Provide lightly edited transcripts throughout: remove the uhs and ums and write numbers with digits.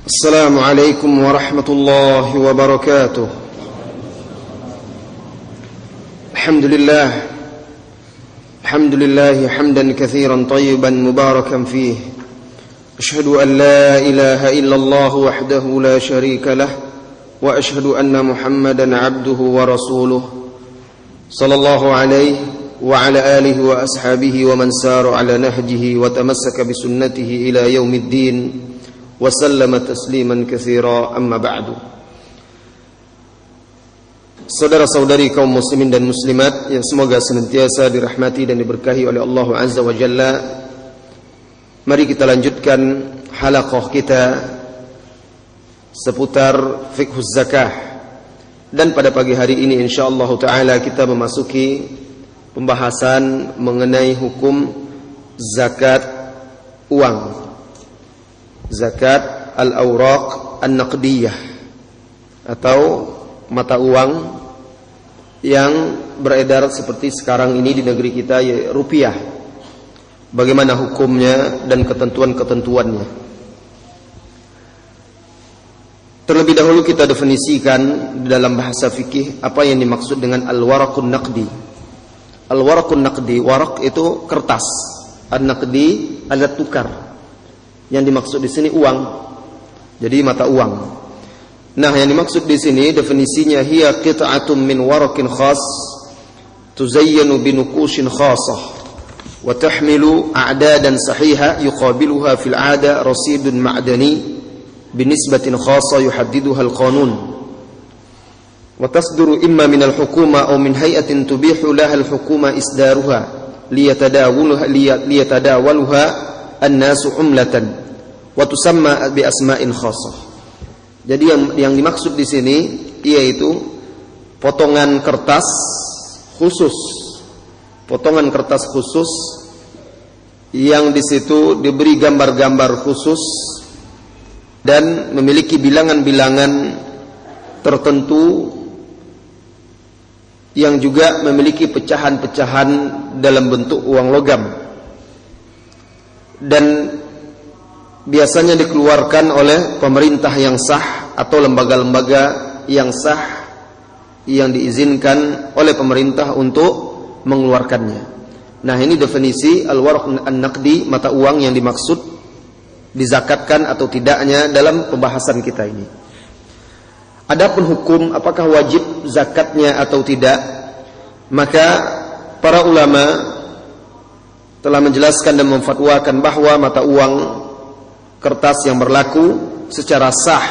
السلام عليكم ورحمة الله وبركاته. الحمد لله حمدا كثيرا طيبا مباركا فيه. أشهد أن لا إله إلا الله وحده لا شريك له وأشهد أن محمدا عبده ورسوله صلى الله عليه وعلى آله وأصحابه ومن سار على نهجه وتمسك بسنته إلى يوم الدين وسلم تسليما كثيرا. أما بعد. Saudara-saudari kaum muslimin dan muslimat yang semoga senantiasa dirahmati dan diberkahi oleh Allah Azza wa Jalla, mari kita lanjutkan halaqah kita seputar fiqh zakah. Dan pada pagi hari ini insyaallah taala kita memasuki pembahasan mengenai hukum zakat uang, zakat al-awraq an-naqdiyah atau mata uang yang beredar seperti sekarang ini di negeri kita, yaitu rupiah. Bagaimana hukumnya dan ketentuan-ketentuannya. Terlebih dahulu kita definisikan di dalam bahasa fikih apa yang dimaksud dengan al-waraqun naqdi. Al-waraqun naqdi, waraq itu kertas, an-naqdi alat tukar. Yang dimaksud di sini uang. Jadi mata uang. Nah, yang dimaksud di sini definisinya hiya qit'atun min waraqin khas tuzayyanu bi nuqushin khassah wa tahmilu a'dadan sahiha yuqabiluha fil 'ada rasidun ma'dani binisbatin khassah yuhaddiduha al-qanun wa tasduru imma min al-hukuma aw min hay'atin tubihu laha al-hukuma isdaruha liyatadawaluha an-nasu umlatan wa tusamma bi asma'in khassah. Jadi yang dimaksud di sini yaitu potongan kertas khusus. Potongan kertas khusus yang di situ diberi gambar-gambar khusus dan memiliki bilangan-bilangan tertentu yang juga memiliki pecahan-pecahan dalam bentuk uang logam. Dan biasanya dikeluarkan oleh pemerintah yang sah atau lembaga-lembaga yang sah yang diizinkan oleh pemerintah untuk mengeluarkannya. Nah, ini definisi al-waraq an-naqdi, mata uang yang dimaksud dizakatkan atau tidaknya dalam pembahasan kita ini. Adapun hukum apakah wajib zakatnya atau tidak, maka para ulama telah menjelaskan dan memfatwakan bahwa mata uang kertas yang berlaku secara sah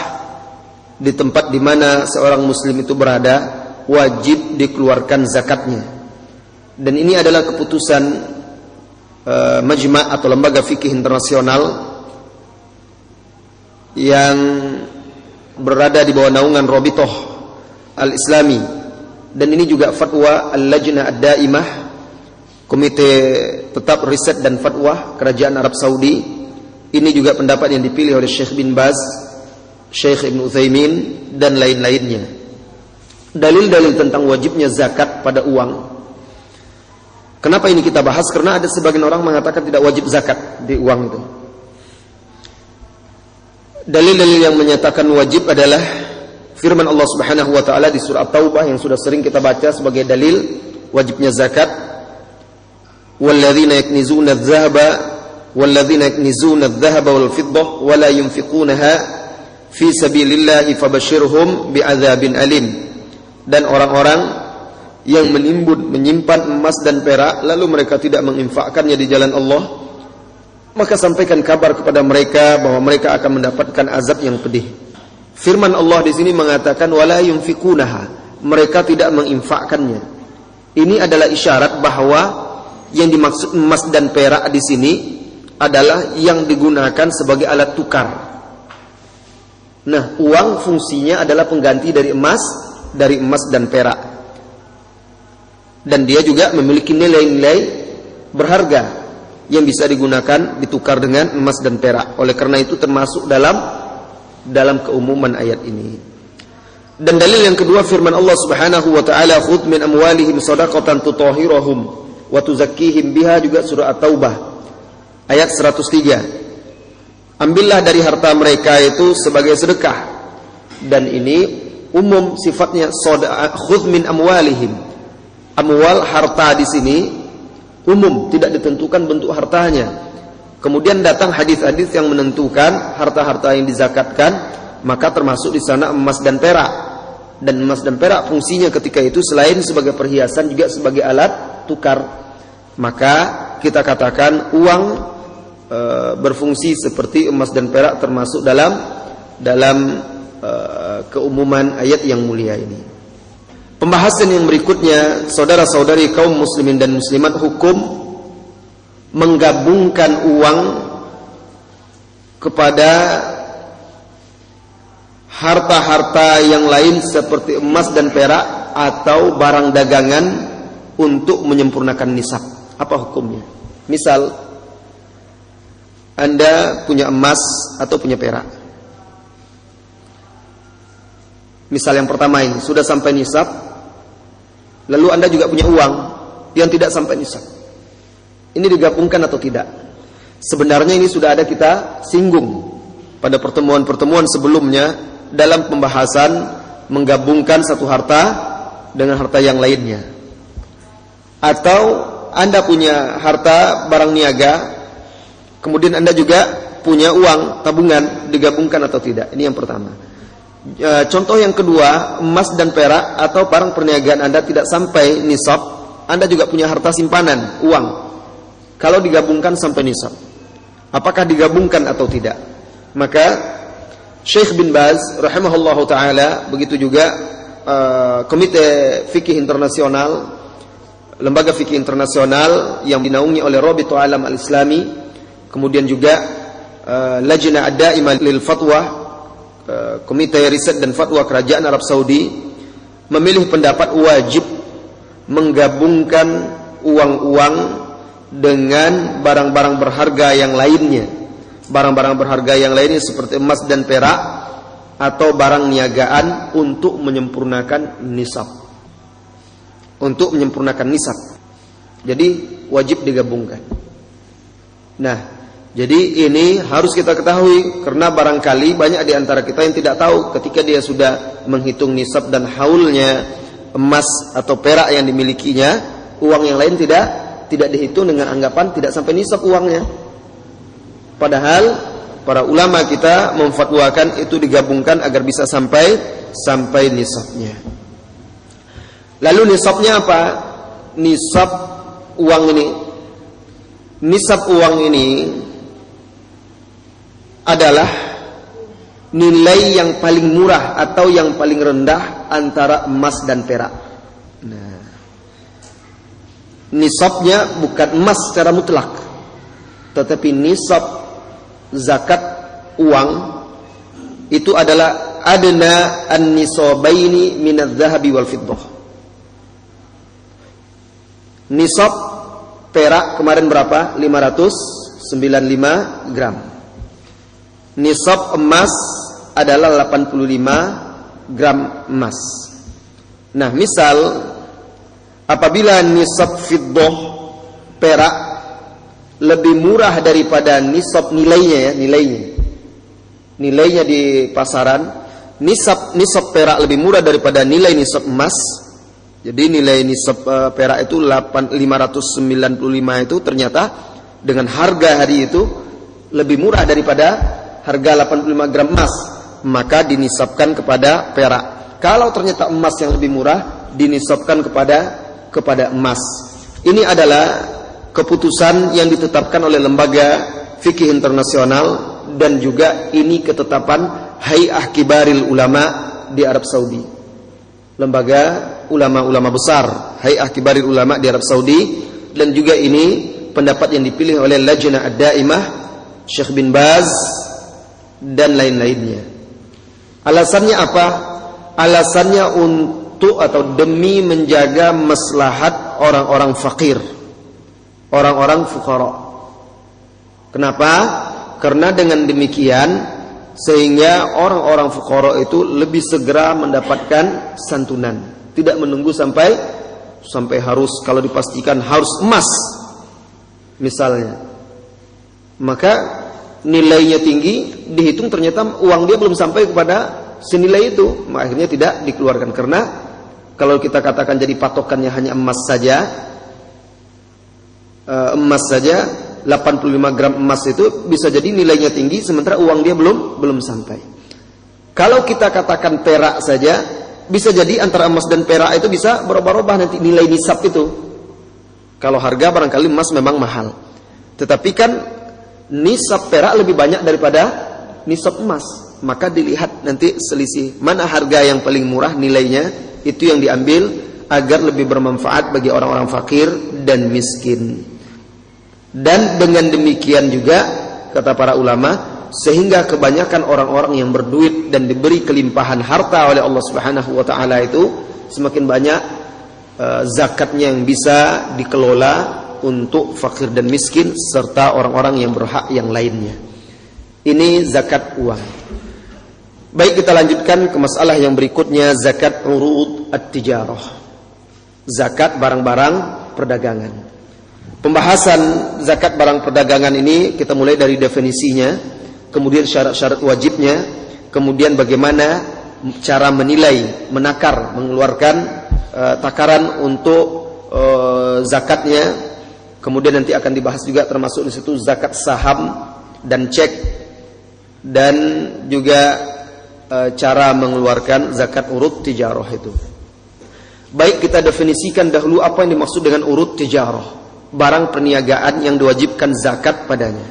di tempat di mana seorang muslim itu berada wajib dikeluarkan zakatnya. Dan ini adalah keputusan majma' atau lembaga fikih internasional yang berada di bawah naungan Rabithah Al-Islami. Dan ini juga fatwa Al-Lajnah Ad-Daimah, Komite Tetap Riset dan Fatwa Kerajaan Arab Saudi. Ini juga pendapat yang dipilih oleh Syekh bin Baz, Syekh Ibn Utsaimin dan lain-lainnya. Dalil-dalil tentang wajibnya zakat pada uang. Kenapa ini kita bahas? Karena ada sebagian orang mengatakan tidak wajib zakat di uang itu. Dalil-dalil yang menyatakan wajib adalah firman Allah Subhanahu wa taala di surah At-Taubah yang sudah sering kita baca sebagai dalil wajibnya zakat. Walladzina yaknizuna adh-dhahaba walladzina yaknizuna adh-dhahaba wal fiddah wa la yunfiqunaha fi sabilillah fabashshirhum bi'adzabin alim. Dan orang-orang yang menyimpan emas dan perak lalu mereka tidak menginfakkannya di jalan Allah, maka sampaikan kabar kepada mereka bahwa mereka akan mendapatkan azab yang pedih. Firman Allah di sini mengatakan wala yunfiqunaha, mereka tidak menginfakkannya. Ini adalah isyarat bahwa yang dimaksud emas dan perak di sini adalah yang digunakan sebagai alat tukar. Nah, uang fungsinya adalah pengganti dari emas dan perak. Dan dia juga memiliki nilai-nilai berharga yang bisa digunakan ditukar dengan emas dan perak. Oleh karena itu termasuk dalam keumuman ayat ini. Dan dalil yang kedua firman Allah Subhanahu wa taala, khudh min amwalihim shadaqatan tutahhiruhum wa tuzakkihim biha, juga surah At-Taubah ayat 103. ambillah dari harta mereka itu sebagai sedekah. Dan ini umum sifatnya, khudh min amwalihim. Amwal, harta di sini umum, tidak ditentukan bentuk hartanya. Kemudian datang hadis-hadis yang menentukan harta-harta yang dizakatkan, maka termasuk di sana emas dan perak. Dan emas dan perak fungsinya ketika itu selain sebagai perhiasan juga sebagai alat tukar. Maka kita katakan uang berfungsi seperti emas dan perak termasuk dalam keumuman ayat yang mulia ini. Pembahasan yang berikutnya, saudara-saudari kaum muslimin dan muslimat, hukum menggabungkan uang kepada harta-harta yang lain seperti emas dan perak atau barang dagangan untuk menyempurnakan nisab. Apa hukumnya? Misal Anda punya emas atau punya perak. Misal yang pertama ini sudah sampai nisab, lalu Anda juga punya uang yang tidak sampai nisab. Ini digabungkan atau tidak? Sebenarnya ini sudah ada kita singgung pada pertemuan-pertemuan sebelumnya dalam pembahasan menggabungkan satu harta dengan harta yang lainnya. Atau Anda punya harta barang niaga, kemudian Anda juga punya uang tabungan, digabungkan atau tidak? Ini yang pertama. Contoh yang kedua, emas dan perak atau barang perniagaan Anda tidak sampai nisab, Anda juga punya harta simpanan, uang. Kalau digabungkan sampai nisab, apakah digabungkan atau tidak? Maka Syekh bin Baz rahimahullahu taala, begitu juga Komite Fikih Internasional, lembaga fikih internasional yang dinaungi oleh Rabitul Alam Al-Islami, kemudian juga Lajnah Ad-Daimah lil Fatwa, Komite Riset dan Fatwa Kerajaan Arab Saudi, memilih pendapat wajib menggabungkan uang-uang dengan barang-barang berharga yang lainnya. Barang-barang berharga yang lainnya seperti emas dan perak atau barang niagaan untuk menyempurnakan nisab. Untuk menyempurnakan nisab. Jadi wajib digabungkan. Nah, jadi ini harus kita ketahui, karena barangkali banyak di antara kita yang tidak tahu ketika dia sudah menghitung nisab dan haulnya emas atau perak yang dimilikinya, uang yang lain tidak dihitung dengan anggapan tidak sampai nisab uangnya. Padahal para ulama kita memfatwakan itu digabungkan agar bisa sampai nisabnya. Lalu nisabnya apa? Nisab uang ini. Nisab uang ini adalah nilai yang paling murah atau yang paling rendah antara emas dan perak. Nah, nisabnya bukan emas secara mutlak, tetapi nisab zakat uang itu adalah adna an-nisabaini min adz-dzahabi wal fiddah. Nisab perak kemarin berapa? 595 gram. Nisab emas adalah 85 gram emas. Nah, misal apabila nisab fiddah perak lebih murah daripada nisab nilainya, nilainya di pasaran, nisab perak lebih murah daripada nilai nisab emas. Jadi nilai nisab perak itu 595 itu ternyata dengan harga hari itu lebih murah daripada harga 85 gram emas, maka dinisabkan kepada perak. Kalau ternyata emas yang lebih murah, dinisabkan kepada emas. Ini adalah keputusan yang ditetapkan oleh lembaga fikih internasional, dan juga ini ketetapan Hay'ah Kibaril Ulama di Arab Saudi. Lembaga ulama-ulama besar Hay'ah Kibaril Ulama di Arab Saudi, dan juga ini pendapat yang dipilih oleh Lajnah Ad-Daimah, Syekh bin Baz dan lain-lainnya. Alasannya apa? Alasannya untuk atau demi menjaga maslahat orang-orang fakir, orang-orang fuqara. Kenapa? Karena dengan demikian sehingga orang-orang fuqara itu lebih segera mendapatkan santunan, tidak menunggu sampai harus, kalau dipastikan harus emas misalnya, maka nilainya tinggi, dihitung ternyata uang dia belum sampai kepada senilai itu, akhirnya tidak dikeluarkan. Karena kalau kita katakan jadi patokannya hanya emas saja, 85 gram emas itu bisa jadi nilainya tinggi sementara uang dia belum sampai. Kalau kita katakan perak saja, bisa jadi antara emas dan perak itu bisa berubah-ubah nanti nilai nisab itu. Kalau harga barangkali emas memang mahal, tetapi kan nisab perak lebih banyak daripada nisab emas, maka dilihat nanti selisih mana harga yang paling murah nilainya, itu yang diambil agar lebih bermanfaat bagi orang-orang fakir dan miskin. Dan dengan demikian juga kata para ulama, sehingga kebanyakan orang-orang yang berduit dan diberi kelimpahan harta oleh Allah Subhanahu wa taala itu semakin banyak zakatnya yang bisa dikelola untuk fakir dan miskin serta orang-orang yang berhak yang lainnya. Ini zakat uang. Baik, kita lanjutkan ke masalah yang berikutnya, zakat urud at-tijarah. Zakat barang-barang perdagangan. Pembahasan zakat barang perdagangan ini kita mulai dari definisinya, kemudian syarat-syarat wajibnya, kemudian bagaimana cara menilai, menakar, mengeluarkan takaran untuk zakatnya. Kemudian nanti akan dibahas juga termasuk di situ zakat saham dan cek, dan juga cara mengeluarkan zakat urud tijarah itu. Baik, kita definisikan dahulu apa yang dimaksud dengan urud tijarah, barang perniagaan yang diwajibkan zakat padanya.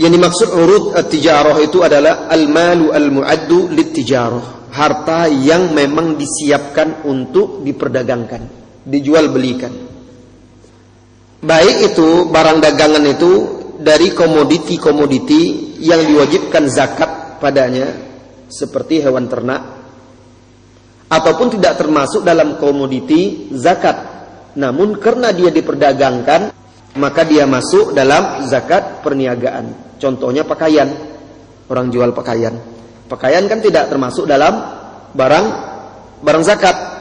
Yang dimaksud urud tijarah itu adalah al-malu al-mu'addu lit-tijarah, harta yang memang disiapkan untuk diperdagangkan, dijual belikan. Baik itu barang dagangan itu dari komoditi-komoditi yang diwajibkan zakat padanya, seperti hewan ternak, ataupun tidak termasuk dalam komoditi zakat, namun karena dia diperdagangkan maka dia masuk dalam zakat perniagaan. Contohnya pakaian, orang jual pakaian. Pakaian kan tidak termasuk dalam barang zakat,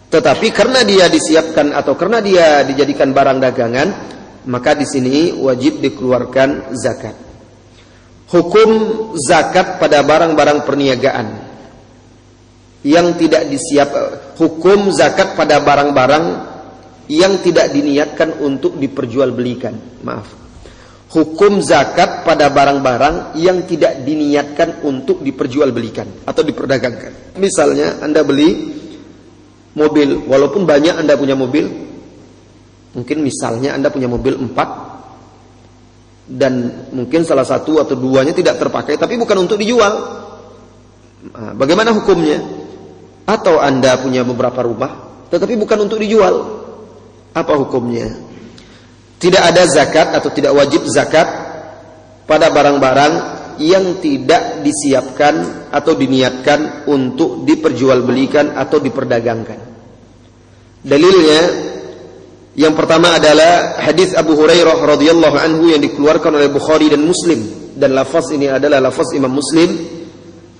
tetapi karena dia disiapkan atau karena dia dijadikan barang dagangan, maka di sini wajib dikeluarkan zakat. Hukum zakat pada barang-barang perniagaan yang tidak hukum zakat pada barang-barang yang tidak diniatkan untuk diperjualbelikan. Hukum zakat pada barang-barang yang tidak diniatkan untuk diperjualbelikan atau diperdagangkan. Misalnya Anda beli mobil, walaupun banyak Anda punya mobil, mungkin misalnya Anda punya mobil 4 dan mungkin salah satu atau duanya tidak terpakai, tapi bukan untuk dijual. Bagaimana hukumnya? Atau Anda punya beberapa rumah tetapi bukan untuk dijual, apa hukumnya? Tidak ada zakat atau tidak wajib zakat pada barang-barang yang tidak disiapkan atau diniatkan untuk diperjualbelikan atau diperdagangkan. Dalilnya yang pertama adalah hadis Abu Hurairah radhiyallahu anhu yang dikeluarkan oleh Bukhari dan Muslim, dan lafaz ini adalah lafaz Imam Muslim,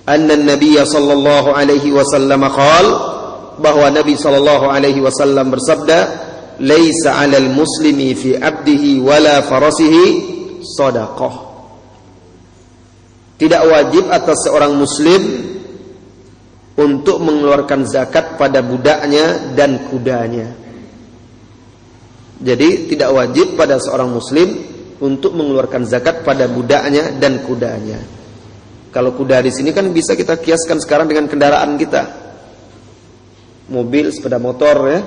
anna an-nabiy sallallahu alaihi wasallam qala, bahwa Nabi sallallahu alaihi wasallam bersabda, laisa 'alal muslimi fi 'abdihi wala farasihi shadaqah. Tidak wajib atas seorang muslim untuk mengeluarkan zakat pada budaknya dan kudanya. Jadi tidak wajib pada seorang muslim untuk mengeluarkan zakat pada budaknya dan kudanya. Kalau kuda di sini kan bisa kita kiaskan sekarang dengan kendaraan kita, mobil, sepeda motor, ya.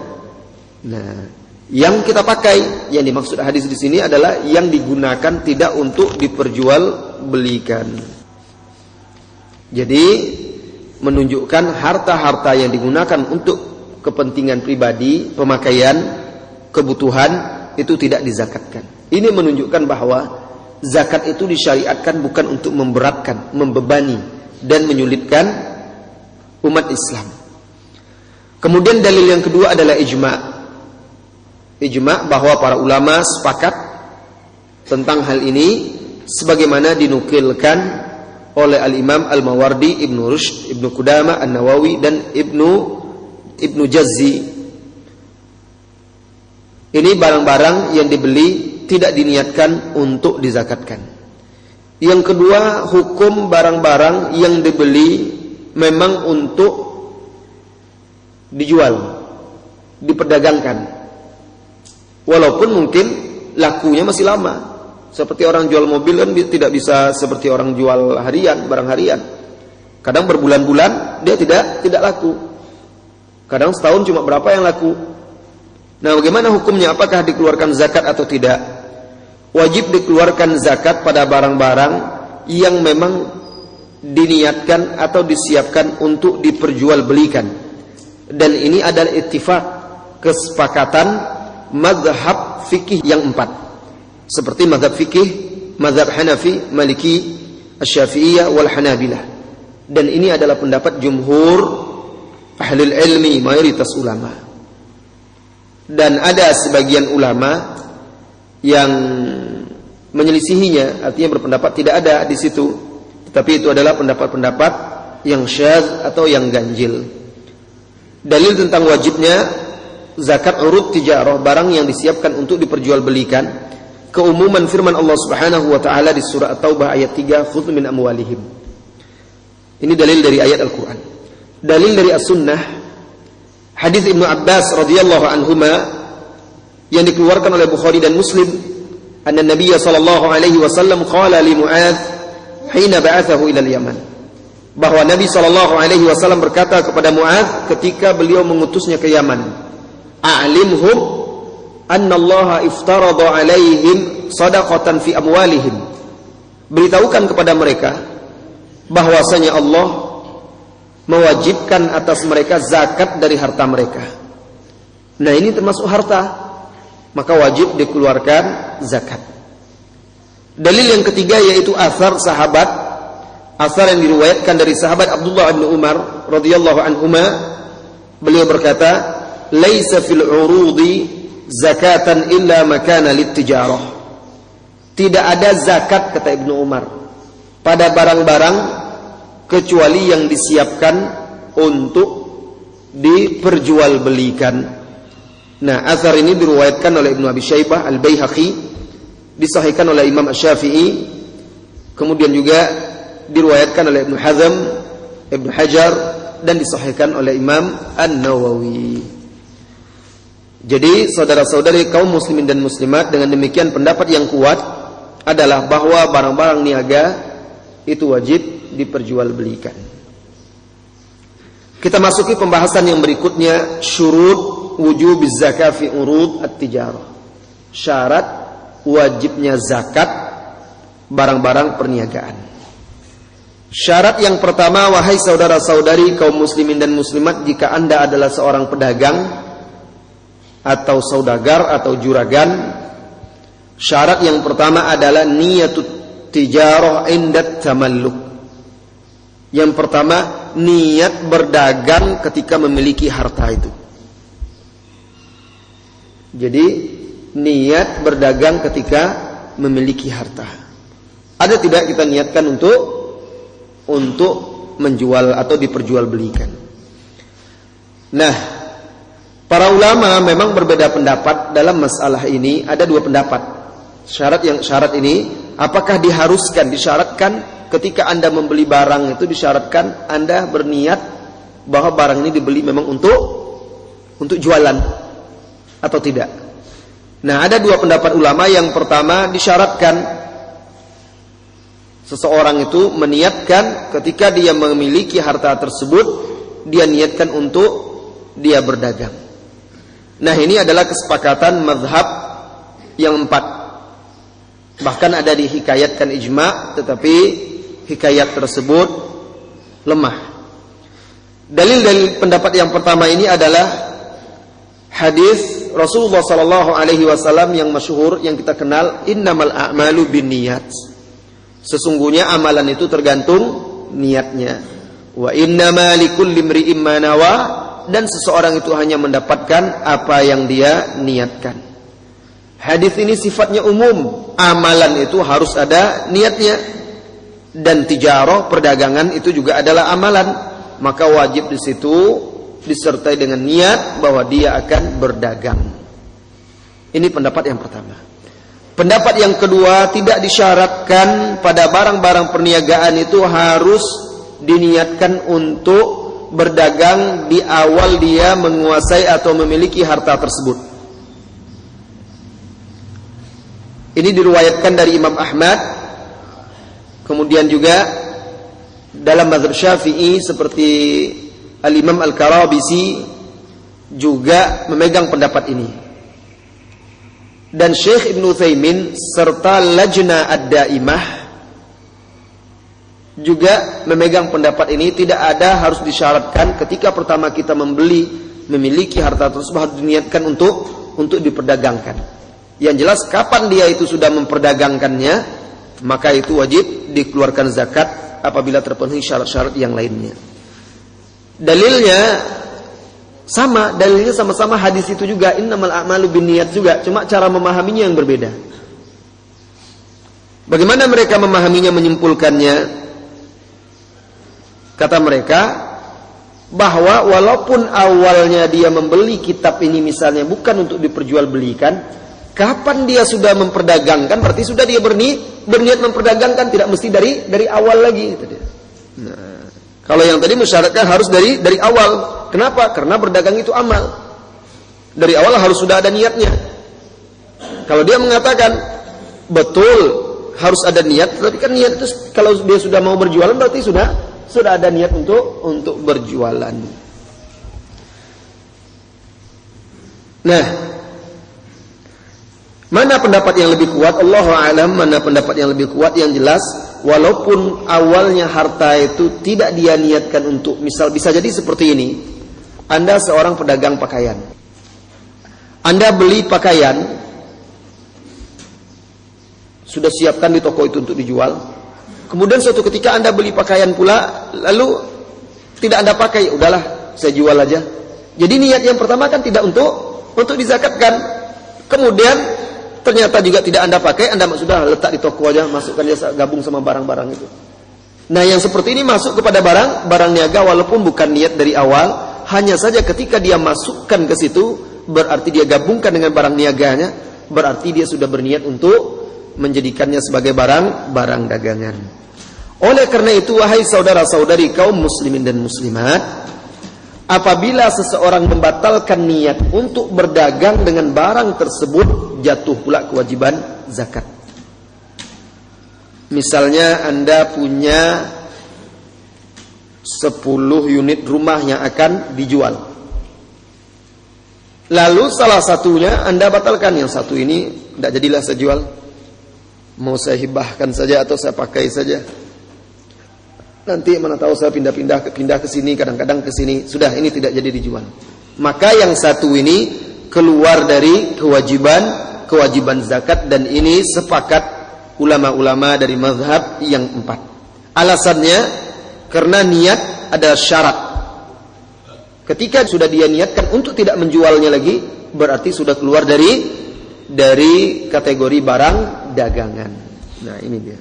Nah, yang kita pakai, yang dimaksud hadis di sini adalah yang digunakan tidak untuk diperjualbelikan. Jadi menunjukkan harta-harta yang digunakan untuk kepentingan pribadi, pemakaian, kebutuhan, itu tidak dizakatkan. Ini menunjukkan bahwa zakat itu disyariatkan bukan untuk memberatkan, membebani dan menyulitkan umat Islam. Kemudian dalil yang kedua adalah ijma'. Ijma' bahwa para ulama sepakat tentang hal ini, sebagaimana dinukilkan oleh Al-Imam Al-Mawardi, Ibnu Rushd, Ibnu Qudamah, An-Nawawi, dan Ibnu Jazzi. Ini barang-barang yang dibeli tidak diniatkan untuk dizakatkan. Yang kedua, hukum barang-barang yang dibeli memang untuk dijual, diperdagangkan, walaupun mungkin lakunya masih lama. Seperti orang jual mobil kan tidak bisa seperti orang jual harian, barang harian. Kadang berbulan-bulan dia tidak laku. Kadang setahun cuma berapa yang laku. Nah, bagaimana hukumnya? Apakah dikeluarkan zakat atau tidak? Wajib dikeluarkan zakat pada barang-barang yang memang diniatkan atau disiapkan untuk diperjualbelikan. Dan ini adalah ittifaq, kesepakatan mazhab fikih yang 4. Seperti mazhab fikih, mazhab Hanafi, Maliki, Asy-Syafi'iyah wal Hanabilah. Dan ini adalah pendapat jumhur ahlul ilmi, mayoritas ulama. Dan ada sebagian ulama yang menyelisihinya, artinya berpendapat tidak ada di situ. Tetapi itu adalah pendapat-pendapat yang syadz atau yang ganjil. Dalil tentang wajibnya zakat urud tijarah, barang yang disiapkan untuk diperjualbelikan, keumuman firman Allah Subhanahu wa taala di surah At-Taubah ayat 3, khudz min amwalihim. Ini dalil dari ayat Al-Qur'an. Dalil dari As-Sunnah, hadis Ibnu Abbas radhiyallahu anhuma yang dikeluarkan oleh Bukhari dan Muslim, anna Nabiy sallallahu alaihi wasallam qala li Mu'adz hina ba'athahu ila al-Yaman, bahwa Nabi sallallahu alaihi wasallam berkata kepada Mu'adz ketika beliau mengutusnya ke Yaman, a'limhum anna Allah iftarada alaihim sadaqatan fi amwalihim. Beritahukan kepada mereka bahwasanya Allah mewajibkan atas mereka zakat dari harta mereka. Nah, ini termasuk harta, maka wajib dikeluarkan zakat. Dalil yang ketiga yaitu athar sahabat, athar yang diriwayatkan dari sahabat Abdullah bin Umar radhiyallahu anhuma. Beliau berkata, laisa fil urudi zakatan illa makana lit-tijarah. Tidak ada zakat, kata Ibnu Umar, pada barang-barang kecuali yang disiapkan untuk diperjualbelikan. Nah, athar ini diriwayatkan oleh Ibnu Abi Syaibah, Al-Baihaqi, disahihkan oleh Imam Asy-Syafi'i, kemudian juga diriwayatkan oleh Ibnu Hazm, Ibnu Hajar, dan disahihkan oleh Imam An-Nawawi. Jadi saudara-saudari kaum muslimin dan muslimat, dengan demikian pendapat yang kuat adalah bahwa barang-barang niaga itu wajib diperjualbelikan. Kita masuki pembahasan yang berikutnya, syurut wujub zakat fi urud at-tijarah. Syarat wajibnya zakat barang-barang perniagaan. Syarat yang pertama, wahai saudara-saudari kaum muslimin dan muslimat, jika Anda adalah seorang pedagang atau saudagar atau juragan, syarat yang pertama adalah niyatut tijarah indat tamalluk. Yang pertama, niat berdagang ketika memiliki harta itu. Jadi niat berdagang ketika memiliki harta. Ada tidak kita niatkan untuk menjual atau diperjualbelikan? Nah, para ulama memang berbeda pendapat dalam masalah ini. Ada dua pendapat. Syarat ini apakah disyaratkan ketika Anda membeli barang itu, disyaratkan Anda berniat bahwa barang ini dibeli memang untuk jualan atau tidak? Nah, ada dua pendapat ulama. Yang pertama, disyaratkan seseorang itu meniatkan ketika dia memiliki harta tersebut, dia niatkan untuk dia berdagang. Nah, ini adalah kesepakatan mazhab yang 4. Bahkan ada dihikayatkan ijma', tetapi hikayat tersebut lemah. Dalil pendapat yang pertama ini adalah hadis Rasulullah sallallahu alaihi wasallam yang masyhur, yang kita kenal, innamal a'malu binniyat. Sesungguhnya amalan itu tergantung niatnya. Wa innama likulli imri'in ma nawa, dan seseorang itu hanya mendapatkan apa yang dia niatkan. Hadis ini sifatnya umum, amalan itu harus ada niatnya. Dan tijarah, perdagangan itu juga adalah amalan, maka wajib di situ disertai dengan niat bahwa dia akan berdagang. Ini pendapat yang pertama. Pendapat yang kedua, tidak disyaratkan pada barang-barang perniagaan itu harus diniatkan untuk berdagang di awal dia menguasai atau memiliki harta tersebut. Ini diriwayatkan dari Imam Ahmad, kemudian juga dalam mazhab Syafi'i seperti Al-Imam Al-Karabisi juga memegang pendapat ini. Dan Syekh Ibn Utsaimin serta Lajna Ad-Daimah juga memegang pendapat ini. Tidak ada harus disyaratkan ketika pertama kita memiliki harta tersebut harus diniatkan untuk diperdagangkan. Yang jelas kapan dia itu sudah memperdagangkannya, maka itu wajib dikeluarkan zakat apabila terpenuhi syarat-syarat yang lainnya. Dalilnya sama-sama hadis itu juga, innamal a'malu binniyat juga, cuma cara memahaminya yang berbeda. Bagaimana mereka memahaminya, menyimpulkannya? Kata mereka bahwa walaupun awalnya dia membeli kitab ini misalnya bukan untuk diperjualbelikan, kapan dia sudah memperdagangkan berarti sudah dia berniat memperdagangkan, tidak mesti dari awal lagi. Nah, kalau yang tadi mensyaratkan harus dari awal. Kenapa? Karena berdagang itu amal. Dari awal harus sudah ada niatnya. Kalau dia mengatakan betul harus ada niat, tapi kan niat itu kalau dia sudah mau berjualan berarti sudah ada niat untuk berjualan. Nah, mana pendapat yang lebih kuat? Allahu a'lam, mana pendapat yang lebih kuat? Yang jelas, walaupun awalnya harta itu tidak dia niatkan untuk, misal bisa jadi seperti ini. Anda seorang pedagang pakaian. Anda beli pakaian, sudah siapkan di toko itu untuk dijual. Kemudian suatu ketika Anda beli pakaian pula, lalu tidak Anda pakai, udahlah saya jual aja. Jadi niat yang pertama kan tidak untuk dizakatkan. Kemudian ternyata juga tidak Anda pakai, Anda sudah letak di toko aja, masukkan dia gabung sama barang-barang itu. Nah, yang seperti ini masuk kepada barang niaga walaupun bukan niat dari awal. Hanya saja ketika dia masukkan ke situ, berarti dia gabungkan dengan barang niaganya, berarti dia sudah berniat untuk menjadikannya sebagai barang dagangan. Oleh karena itu, wahai saudara-saudari kaum muslimin dan muslimat, apabila seseorang membatalkan niat untuk berdagang dengan barang tersebut, jatuh pula kewajiban zakat. Misalnya Anda punya 10 unit rumah yang akan dijual. Lalu salah satunya Anda batalkan, yang satu ini tidak jadilah saya jual, mau saya hibahkan saja atau saya pakai saja. Nanti mana tahu saya pindah ke sini, kadang-kadang ke sini, sudah ini tidak jadi dijual. Maka yang satu ini keluar dari kewajiban zakat, dan ini sepakat ulama-ulama dari mazhab yang 4. Alasannya karena niat adalah syarat. Ketika sudah dia niatkan untuk tidak menjualnya lagi, berarti sudah keluar dari kategori barang dagangan. Nah, ini dia.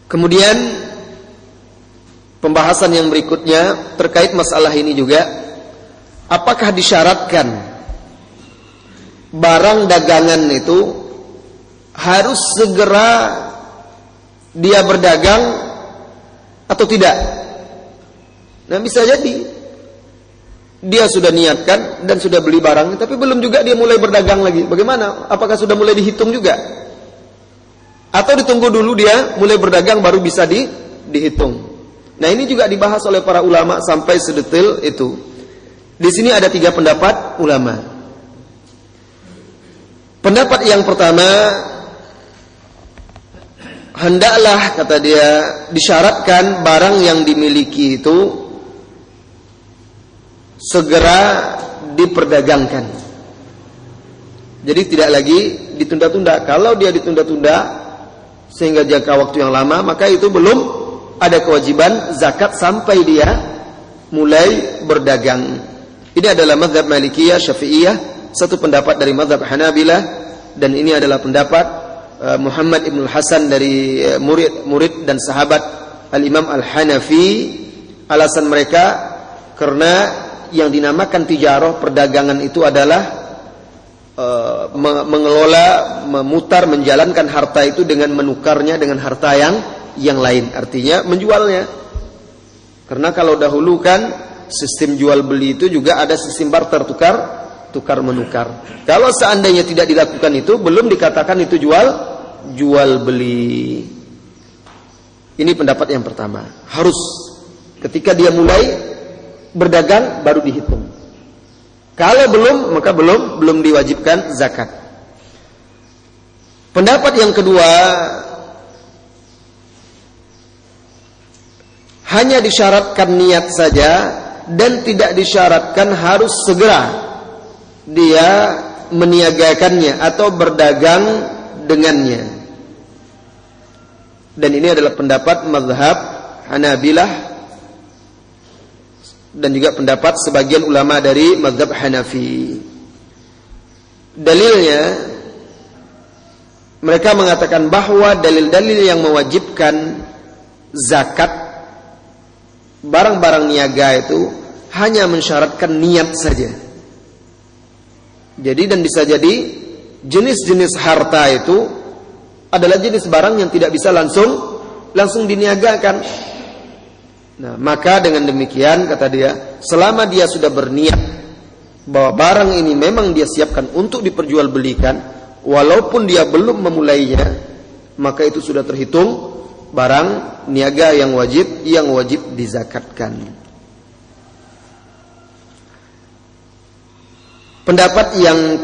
Kemudian pembahasan yang berikutnya terkait masalah ini juga, apakah disyaratkan barang dagangan itu harus segera dia berdagang atau tidak? Nah, bisa jadi dia sudah niatkan dan sudah beli barang, tapi belum juga dia mulai berdagang lagi. Bagaimana? Apakah sudah mulai dihitung juga? Atau ditunggu dulu dia mulai berdagang baru bisa dihitung? Nah, ini juga dibahas oleh para ulama sampai sedetail itu. Di sini ada 3 pendapat ulama. Pendapat yang pertama, hendaklah, kata dia, disyaratkan barang yang dimiliki itu segera diperdagangkan. Jadi tidak lagi ditunda-tunda. Kalau dia ditunda-tunda sehingga jangka waktu yang lama, maka itu belum ada kewajiban zakat sampai dia mulai berdagang. Ini adalah mazhab Malikiyah, Syafi'iyah, satu pendapat dari mazhab Hanabilah, dan ini adalah pendapat Muhammad ibn Hasan dari murid dan sahabat Al-Imam Al-Hanafi. Alasan mereka karena yang dinamakan tijarah, perdagangan itu adalah mengelola, memutar, menjalankan harta itu dengan menukarnya dengan harta yang lain. Artinya menjualnya. Karena kalau dahulu kan sistem jual beli itu juga ada sistem barter, tukar menukar. Kalau seandainya tidak dilakukan itu, belum dikatakan itu jual beli. Ini pendapat yang pertama. Harus ketika dia mulai berdagang baru dihitung. Kalau belum, maka belum diwajibkan zakat. Pendapat yang kedua, hanya disyaratkan niat saja dan tidak disyaratkan harus segera dia meniagakannya atau berdagang dengannya. Dan ini adalah pendapat mazhab Hanabilah dan juga pendapat sebagian ulama dari mazhab Hanafi. Dalilnya, mereka mengatakan bahwa dalil-dalil yang mewajibkan zakat barang-barang niaga itu hanya mensyaratkan niat saja. Jadi dan bisa jadi jenis-jenis harta itu adalah jenis barang yang tidak bisa langsung diniagakan. Nah, maka dengan demikian kata dia, selama dia sudah berniat bahwa barang ini memang dia siapkan untuk diperjualbelikan, walaupun dia belum memulainya, maka itu sudah terhitung barang niaga yang wajib dizakatkan. Pendapat yang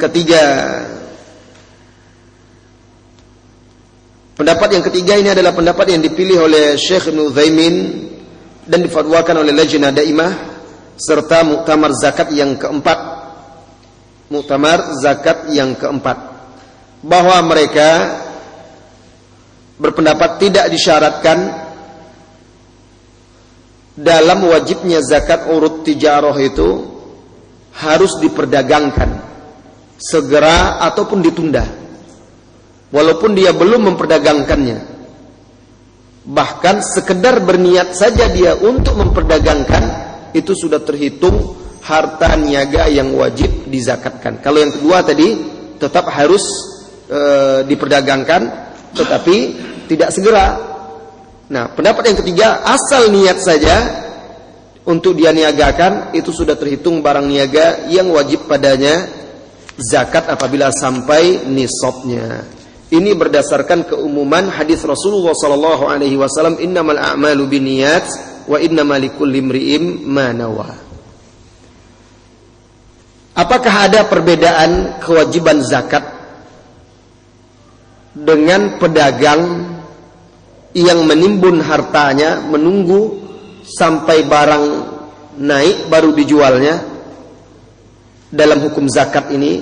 ketiga ini adalah pendapat yang dipilih oleh Syekh Ibnu Utsaimin dan difatwakan oleh Lajnah Daimah serta Muktamar Zakat yang keempat. Muktamar Zakat yang keempat, bahwa mereka berpendapat tidak disyaratkan dalam wajibnya zakat urut tijarah itu harus diperdagangkan segera ataupun ditunda, walaupun dia belum memperdagangkannya. Bahkan sekedar berniat saja dia untuk memperdagangkan, itu sudah terhitung harta niaga yang wajib dizakatkan. Kalau yang kedua tadi tetap harus diperdagangkan, tetapi tidak segera. Nah, pendapat yang ketiga, asal niat saja untuk dia niagakan, itu sudah terhitung barang niaga yang wajib padanya zakat apabila sampai nisabnya. Ini berdasarkan keumuman hadis Rasulullah sallallahu alaihi wasallam, innamal a'malu binniyat wa innamal likulli imri'in ma nawa. Apakah ada perbedaan kewajiban zakat dengan pedagang yang menimbun hartanya menunggu sampai barang naik baru dijualnya dalam hukum zakat ini,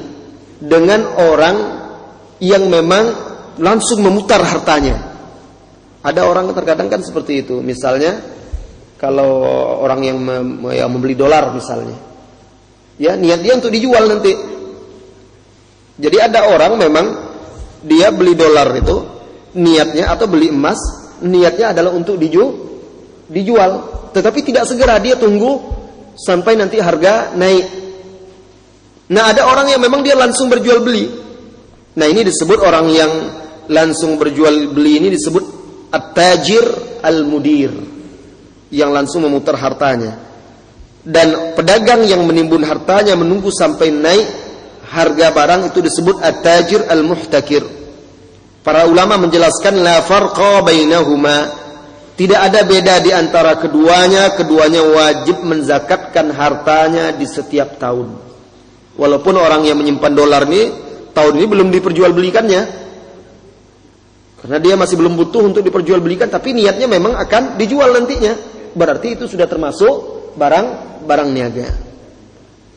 dengan orang yang memang langsung memutar hartanya? Ada orang terkadang kan seperti itu. Misalnya kalau orang yang membeli dolar misalnya, ya niat dia untuk dijual nanti. Jadi ada orang memang dia beli dolar itu niatnya, atau beli emas niatnya adalah untuk dijual, tetapi tidak segera, dia tunggu sampai nanti harga naik. Nah, ada orang yang memang dia langsung berjual beli. Nah, ini disebut orang yang langsung berjual beli ini disebut at-tajir al-mudir, yang langsung memutar hartanya. Dan pedagang yang menimbun hartanya menunggu sampai naik harga barang itu disebut at-tajir al-muhtakir. Para ulama menjelaskan la farqa bainahuma, tidak ada beda di antara keduanya. Keduanya wajib menzakatkan hartanya di setiap tahun. Walaupun orang yang menyimpan dolar ini tahun ini belum diperjualbelikannya, karena dia masih belum butuh untuk diperjualbelikan, tapi niatnya memang akan dijual nantinya, berarti itu sudah termasuk barang niaga.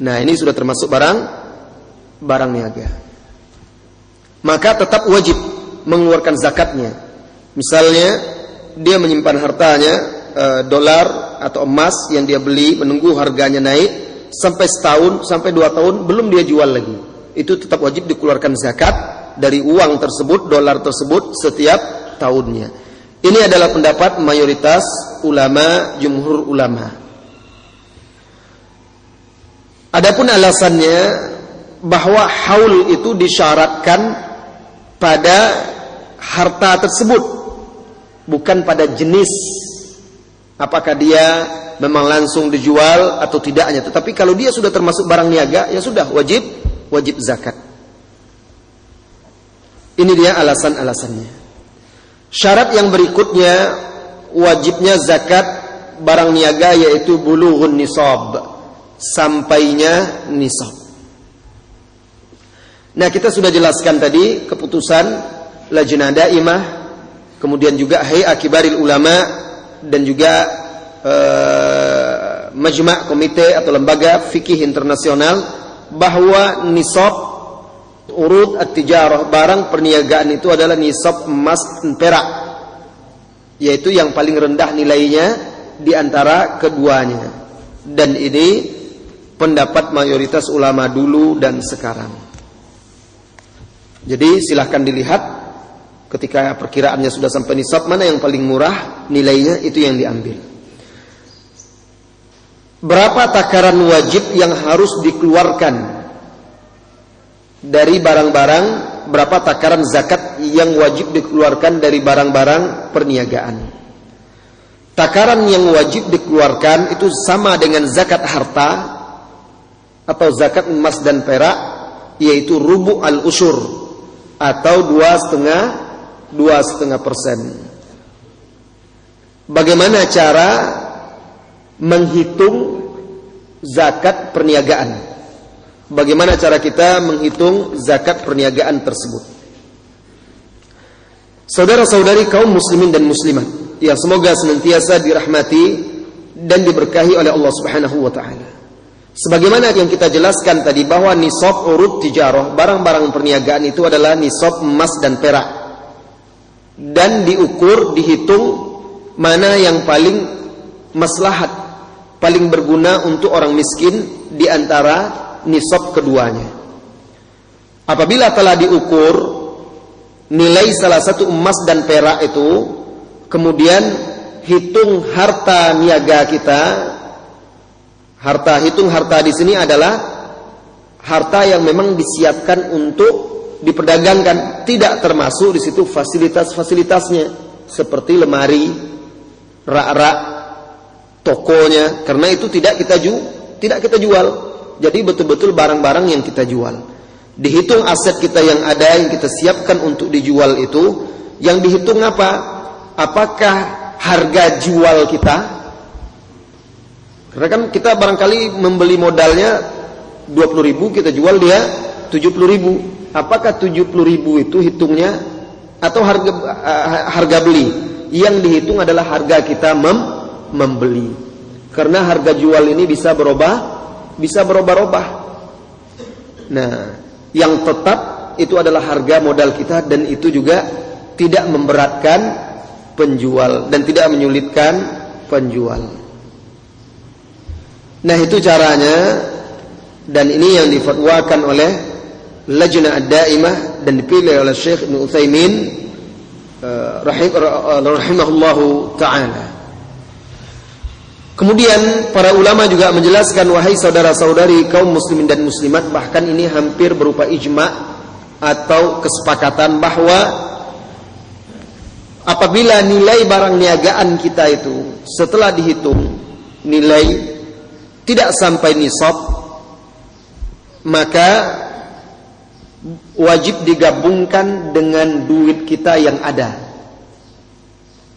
Nah, ini sudah termasuk barang niaga, maka tetap wajib mengeluarkan zakatnya. Misalnya dia menyimpan hartanya dolar atau emas yang dia beli, menunggu harganya naik sampai setahun, sampai 2 tahun belum dia jual lagi, itu tetap wajib dikeluarkan zakat dari uang tersebut, dolar tersebut setiap tahunnya. Ini adalah pendapat mayoritas ulama, jumhur ulama. Adapun alasannya, bahwa haul itu disyaratkan pada harta tersebut, bukan pada jenis apakah dia memang langsung dijual atau tidaknya. Tetapi kalau dia sudah termasuk barang niaga, ya sudah wajib zakat. Ini dia alasan-alasannya. Syarat yang berikutnya wajibnya zakat barang niaga yaitu bulughun nisab, sampainya nisab. Nah, kita sudah jelaskan tadi keputusan Lajnah Daimah, kemudian juga Hay'ah Kibaril Ulama, dan juga Majma' komite atau lembaga fikih internasional, bahwa nisab urud at-tijarah, barang perniagaan itu adalah nisab emas dan perak, yaitu yang paling rendah nilainya di antara keduanya. Dan ini pendapat mayoritas ulama dulu dan sekarang. Jadi silahkan dilihat ketika perkiraannya sudah sampai nisab, mana yang paling murah nilainya, itu yang diambil. Berapa takaran wajib yang harus dikeluarkan dari barang-barang, berapa takaran zakat yang wajib dikeluarkan dari barang-barang perniagaan? Takaran yang wajib dikeluarkan itu sama dengan zakat harta atau zakat emas dan perak, yaitu rubu' al-usyur atau 2,5%. Bagaimana cara menghitung zakat perniagaan? Bagaimana cara kita menghitung zakat perniagaan tersebut? Saudara-saudari kaum muslimin dan muslimat yang semoga senantiasa dirahmati dan diberkahi oleh Allah Subhanahu wa taala. Sebagaimana yang kita jelaskan tadi, bahwa nisab urud tijarah, barang-barang perniagaan itu adalah nisab emas dan perak, dan diukur, dihitung mana yang paling maslahat, paling berguna untuk orang miskin di antara nisab keduanya. Apabila telah diukur nilai salah satu emas dan perak itu, kemudian hitung harta niaga kita. Harta di sini adalah harta yang memang disiapkan untuk diperdagangkan, tidak termasuk di situ fasilitas-fasilitasnya seperti lemari, rak-rak, tokonya, karena itu tidak kita jual. Jadi betul-betul barang-barang yang kita jual. Dihitung aset kita yang ada, yang kita siapkan untuk dijual itu, yang dihitung apa? Apakah harga jual kita? Karena kan kita barangkali membeli modalnya 20.000, kita jual dia 70.000. Apakah 70.000 itu hitungnya atau harga beli? Yang dihitung adalah harga kita membeli. Karena harga jual ini bisa berubah-ubah. Nah, yang tetap itu adalah harga modal kita, dan itu juga tidak memberatkan penjual dan tidak menyulitkan penjual. Nah, itu caranya, dan ini yang difatwakan oleh Lajnah Daimah dan dipilih oleh Syekh Ibnu Utsaimin rahimahullahu taala. Kemudian para ulama juga menjelaskan, wahai saudara-saudari kaum muslimin dan muslimat, bahkan ini hampir berupa ijma' atau kesepakatan, bahwa apabila nilai barang niagaan kita itu setelah dihitung nilai tidak sampai nisab, maka wajib digabungkan dengan duit kita yang ada,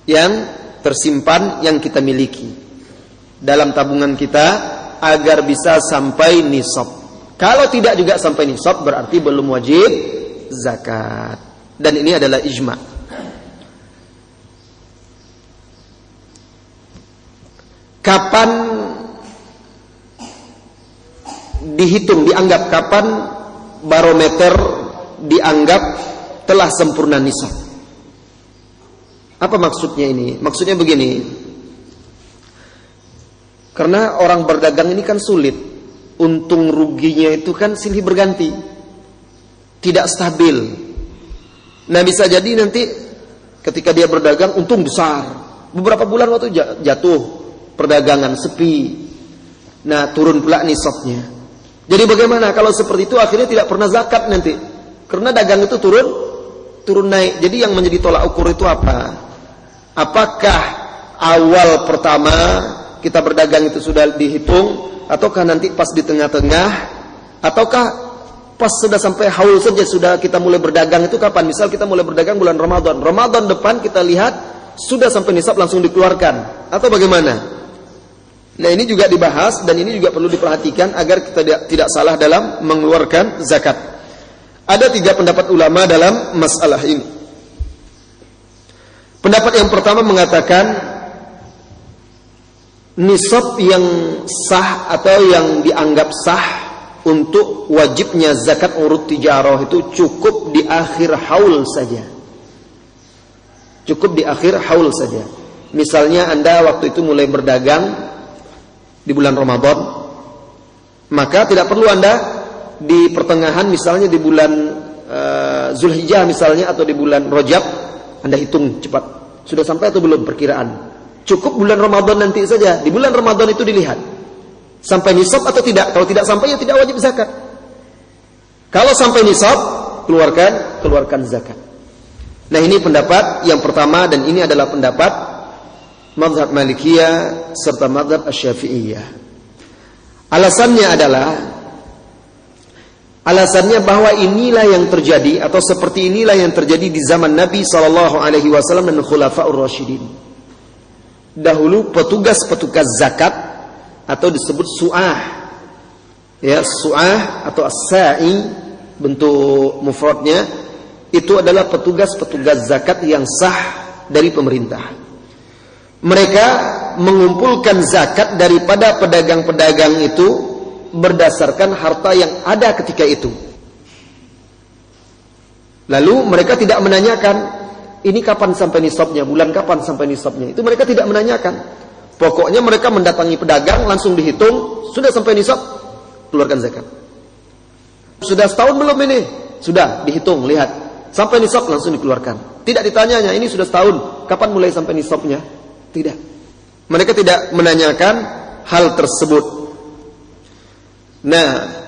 yang tersimpan, yang kita miliki dalam tabungan kita, agar bisa sampai nisab. Kalau tidak juga sampai nisab, berarti belum wajib zakat. Dan ini adalah ijma'. Kapan dihitung, dianggap, kapan barometer dianggap telah sempurna nisab? Apa maksudnya ini? Maksudnya begini, karena orang berdagang ini kan sulit, untung ruginya itu kan silih berganti, tidak stabil. Nah, bisa jadi nanti ketika dia berdagang untung besar, beberapa bulan waktu jatuh perdagangan, sepi, nah turun pula nisabnya. Jadi bagaimana kalau seperti itu akhirnya tidak pernah zakat nanti? Karena dagang itu turun naik. Jadi yang menjadi tolak ukur itu apa? Apakah awal pertama kita berdagang itu sudah dihitung, ataukah nanti pas di tengah-tengah, ataukah pas sudah sampai haul saja sudah kita mulai berdagang itu kapan? Misal kita mulai berdagang bulan Ramadan. Ramadan depan kita lihat sudah sampai nisab langsung dikeluarkan, atau bagaimana? Nah, ini juga dibahas dan ini juga perlu diperhatikan agar kita tidak salah dalam mengeluarkan zakat. Ada 3 pendapat ulama dalam masalah ini. Pendapat yang pertama mengatakan nisab yang sah atau yang dianggap sah untuk wajibnya zakat urut tijarah itu cukup di akhir haul saja. Cukup di akhir haul saja. Misalnya Anda waktu itu mulai berdagang di bulan Ramadan, maka tidak perlu Anda di pertengahan, misalnya di bulan Zulhijjah misalnya, atau di bulan Rajab, Anda hitung cepat sudah sampai atau belum perkiraan. Cukup bulan Ramadan nanti saja. Di bulan Ramadan itu dilihat sampai nisab atau tidak. Kalau tidak sampai ya tidak wajib zakat. Kalau sampai nisab, keluarkan zakat. Nah, ini pendapat yang pertama, dan ini adalah pendapat mazhab Malikiyah serta mazhab Asy-Syafi'iyah. Alasannya bahwa inilah yang terjadi, atau seperti inilah yang terjadi di zaman Nabi SAW dan Khulafaur Rasyidin. Dahulu petugas zakat, atau disebut su'ah, ya, su'ah atau as-sa'i bentuk mufradnya, itu adalah petugas zakat yang sah dari pemerintah. Mereka mengumpulkan zakat daripada pedagang-pedagang itu berdasarkan harta yang ada ketika itu. Lalu mereka tidak menanyakan ini kapan sampai nisabnya, bulan kapan sampai nisabnya. Itu mereka tidak menanyakan. Pokoknya mereka mendatangi pedagang, langsung dihitung, sudah sampai nisab, keluarkan zakat. Sudah setahun belum ini? Sudah, dihitung, lihat. Sampai nisab langsung dikeluarkan. Tidak ditanyanya, ini sudah setahun, kapan mulai sampai nisabnya? Tidak. Mereka tidak menanyakan hal tersebut. Nah,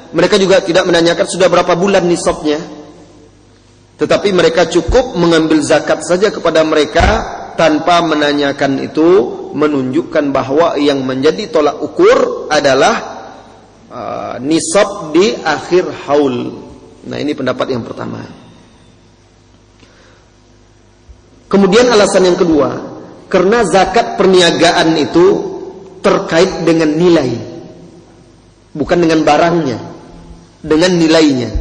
mereka juga tidak menanyakan sudah berapa bulan nisabnya. Tetapi mereka cukup mengambil zakat saja kepada mereka tanpa menanyakan itu, menunjukkan bahwa yang menjadi tolak ukur adalah nisab di akhir haul. Nah, ini pendapat yang pertama. Kemudian alasan yang kedua, karena zakat perniagaan itu terkait dengan nilai, bukan dengan barangnya, dengan nilainya.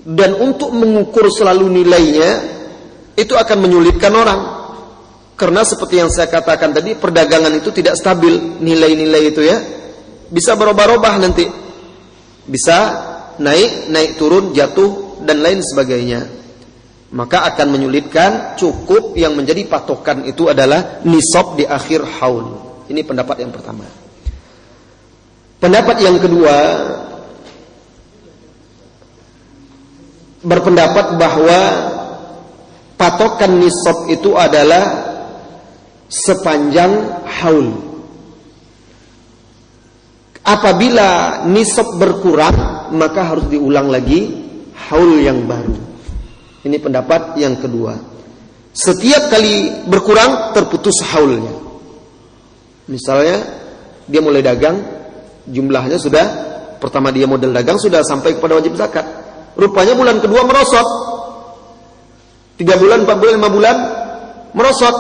Dan untuk mengukur selalu nilainya itu akan menyulitkan orang. Karena seperti yang saya katakan tadi, perdagangan itu tidak stabil nilai-nilai itu, ya. Bisa berubah-ubah nanti. Bisa naik turun, jatuh dan lain sebagainya. Maka akan menyulitkan. Cukup yang menjadi patokan itu adalah nisab di akhir haul. Ini pendapat yang pertama. Pendapat yang kedua berpendapat bahwa patokan nisab itu adalah sepanjang haul. Apabila nisab berkurang, maka harus diulang lagi haul yang baru. Ini pendapat yang kedua. Setiap kali berkurang, terputus haulnya. Misalnya dia mulai dagang, jumlahnya sudah, pertama dia modal dagang sudah sampai kepada wajib zakat. Rupanya bulan kedua merosot, 3 bulan, 4 bulan, 5 bulan merosot,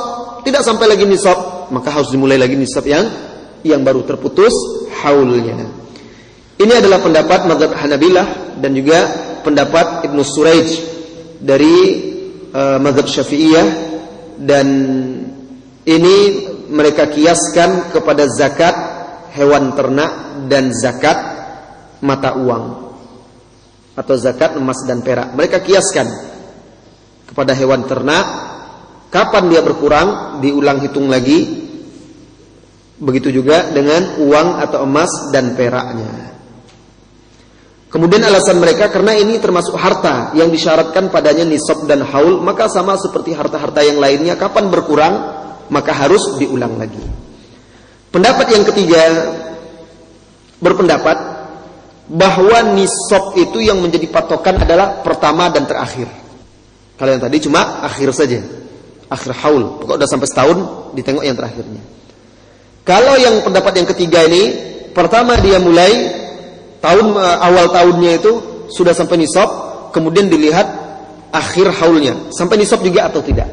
tidak sampai lagi nisab, maka harus dimulai lagi nisab yang baru, terputus haulnya. Ini adalah pendapat mazhab Hanabilah dan juga pendapat Ibnu Suraij dari mazhab Syafi'iyah, dan ini mereka kiaskan kepada zakat hewan ternak dan zakat mata uang atau zakat emas dan perak. Mereka kiaskan kepada hewan ternak, kapan dia berkurang diulang hitung lagi. Begitu juga dengan uang atau emas dan peraknya. Kemudian alasan mereka karena ini termasuk harta yang disyaratkan padanya nisab dan haul, maka sama seperti harta-harta yang lainnya, kapan berkurang maka harus diulang lagi. Pendapat yang ketiga berpendapat bahwa nisab itu yang menjadi patokan adalah pertama dan terakhir. Kalau yang tadi cuma akhir saja, akhir haul. Pokoknya udah sampai setahun, ditengok yang terakhirnya. Kalau yang pendapat yang ketiga ini, pertama dia mulai awal tahunnya itu sudah sampai nisab, kemudian dilihat akhir haulnya sampai nisab juga atau tidak.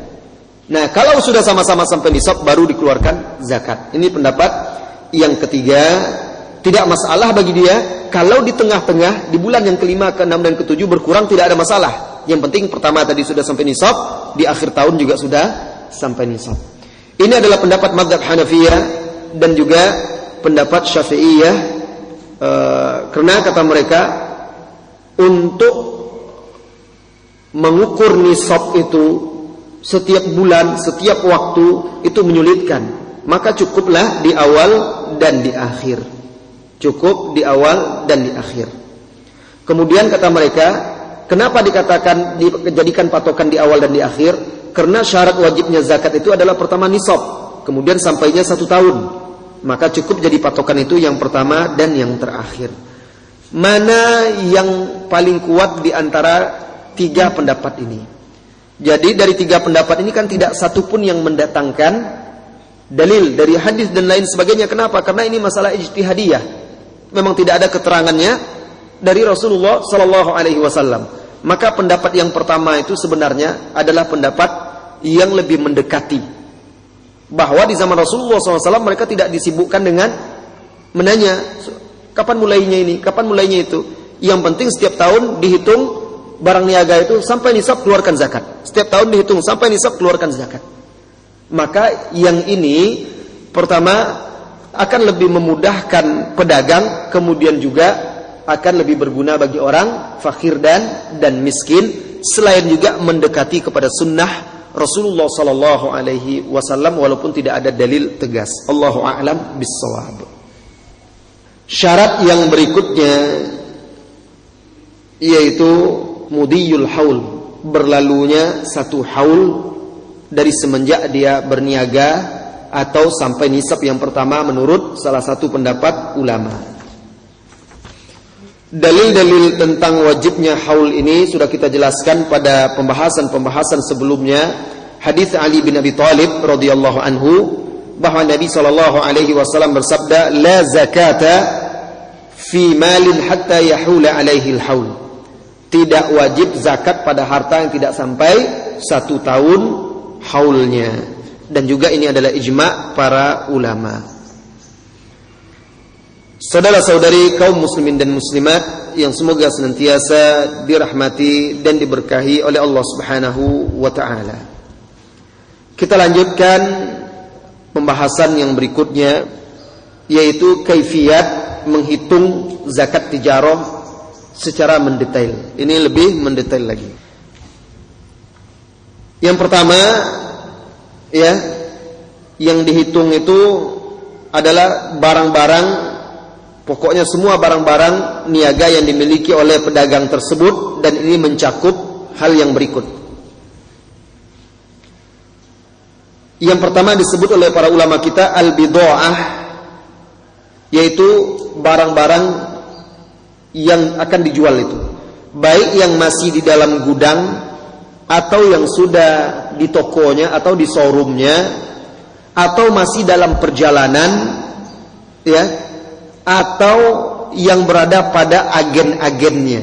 Nah, kalau sudah sama-sama sampai nisab baru dikeluarkan zakat. Ini pendapat yang ketiga. Tidak masalah bagi dia kalau di tengah-tengah, di bulan yang kelima, keenam dan ketujuh berkurang, tidak ada masalah. Yang penting pertama tadi sudah sampai nisab, di akhir tahun juga sudah sampai nisab. Ini adalah pendapat mazhab Hanafiyah dan juga pendapat Syafi'iyah, karena kata mereka untuk mengukur nisab itu setiap bulan, setiap waktu itu menyulitkan. Maka cukuplah di awal dan di akhir. Cukup di awal dan di akhir. Kemudian kata mereka, kenapa dikatakan dijadikan patokan di awal dan di akhir? Karena syarat wajibnya zakat itu adalah pertama nisab, kemudian sampainya 1 tahun. Maka cukup jadi patokan itu yang pertama dan yang terakhir. Mana yang paling kuat di antara 3 pendapat ini? Jadi dari 3 pendapat ini kan tidak satu pun yang mendatangkan dalil dari hadis dan lain sebagainya. Kenapa? Karena ini masalah ijtihadiyah. Memang tidak ada keterangannya dari Rasulullah Sallallahu Alaihi Wasallam. Maka pendapat yang pertama itu sebenarnya adalah pendapat yang lebih mendekati, bahwa di zaman Rasulullah SAW mereka tidak disibukkan dengan menanya kapan mulainya ini, kapan mulainya itu. Yang penting setiap tahun dihitung barang niaga itu sampai nisab keluarkan zakat. Setiap tahun dihitung sampai nisab keluarkan zakat. Maka yang ini pertama akan lebih memudahkan pedagang, kemudian juga akan lebih berguna bagi orang fakir dan miskin, selain juga mendekati kepada sunnah Rasulullah Sallallahu Alaihi Wasallam walaupun tidak ada dalil tegas. Allahu a'lam bis-shawab. Syarat yang berikutnya yaitu mudiyul haul, berlalunya 1 haul dari semenjak dia berniaga atau sampai nisab yang pertama menurut salah satu pendapat ulama. Dalil-dalil tentang wajibnya haul ini sudah kita jelaskan pada pembahasan sebelumnya. Hadis Ali bin Abi Thalib radhiyallahu anhu bahwa Nabi sallallahu alaihi wasallam bersabda, "La zakata fi malin hatta yahula alaihi al-haul." Tidak wajib zakat pada harta yang tidak sampai 1 tahun haulnya. Dan juga ini adalah ijma' para ulama. Saudara-saudari kaum muslimin dan muslimat yang semoga senantiasa dirahmati dan diberkahi oleh Allah Subhanahu wa taala. Kita lanjutkan pembahasan yang berikutnya, yaitu kaifiyat menghitung zakat tijarah secara mendetail. Ini lebih mendetail lagi. Yang pertama, ya, yang dihitung itu adalah barang-barang, pokoknya semua barang-barang niaga yang dimiliki oleh pedagang tersebut, dan ini mencakup hal yang berikut. Yang pertama disebut oleh para ulama kita al-bidha'ah, yaitu barang-barang yang akan dijual itu, baik yang masih di dalam gudang atau yang sudah di tokonya atau di showroomnya, atau masih dalam perjalanan, ya, atau yang berada pada agen-agennya.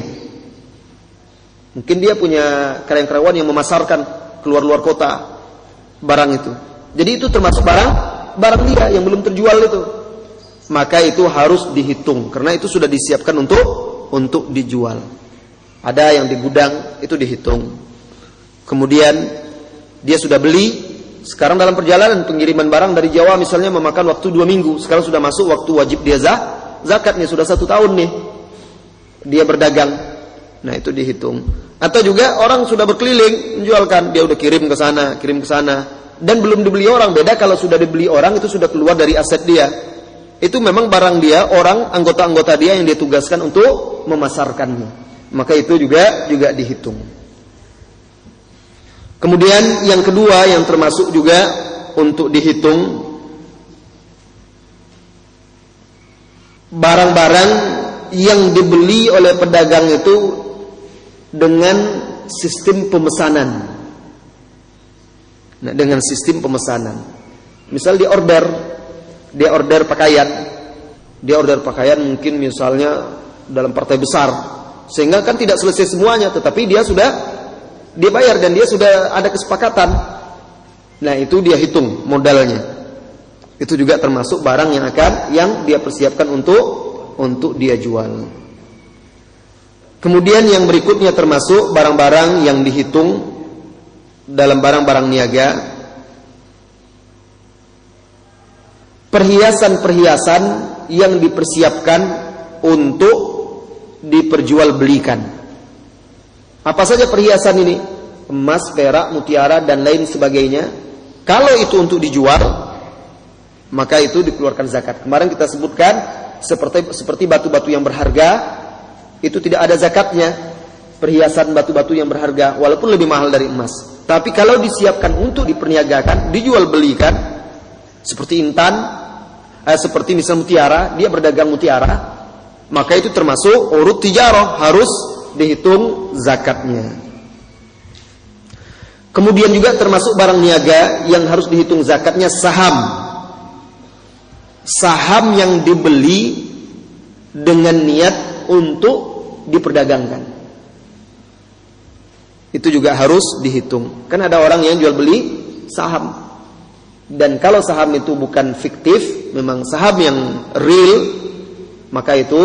Mungkin dia punya karyawan yang memasarkan keluar kota barang itu. Jadi itu termasuk barang dia yang belum terjual itu. Maka itu harus dihitung karena itu sudah disiapkan untuk dijual. Ada yang di gudang itu dihitung. Kemudian dia sudah beli, sekarang dalam perjalanan pengiriman barang dari Jawa misalnya memakan waktu 2 minggu. Sekarang sudah masuk waktu wajib dia zakatnya, sudah 1 tahun nih dia berdagang. Nah itu dihitung. Atau juga orang sudah berkeliling menjualkan, dia udah kirim ke sana, dan belum dibeli orang. Beda kalau sudah dibeli orang, itu sudah keluar dari aset dia. Itu memang barang dia, orang, anggota-anggota dia yang dia tugaskan untuk memasarkannya. Maka itu juga dihitung. Kemudian yang kedua yang termasuk juga untuk dihitung, barang-barang yang dibeli oleh pedagang itu dengan sistem pemesanan. Nah, dengan sistem pemesanan. Misal dia order pakaian mungkin misalnya dalam partai besar, sehingga kan tidak selesai semuanya, tetapi dia bayar dan dia sudah ada kesepakatan. Nah, itu dia hitung modalnya. Itu juga termasuk barang yang dia persiapkan untuk dia jual. Kemudian yang berikutnya termasuk barang-barang yang dihitung dalam barang-barang niaga. Perhiasan-perhiasan yang dipersiapkan untuk diperjualbelikan. Apa saja perhiasan ini? Emas, perak, mutiara dan lain sebagainya. Kalau itu untuk dijual, maka itu dikeluarkan zakat. Kemarin kita sebutkan seperti batu-batu yang berharga, itu tidak ada zakatnya. Perhiasan batu-batu yang berharga walaupun lebih mahal dari emas. Tapi kalau disiapkan untuk diperniagakan, dijual belikan, seperti intan, seperti misal mutiara, dia berdagang mutiara, maka itu termasuk urut tijarah, harus dihitung zakatnya. Kemudian juga termasuk barang niaga yang harus dihitung zakatnya saham. Saham yang dibeli dengan niat untuk diperdagangkan, itu juga harus dihitung. Kan ada orang yang jual beli saham, dan kalau saham itu bukan fiktif, memang saham yang real, maka itu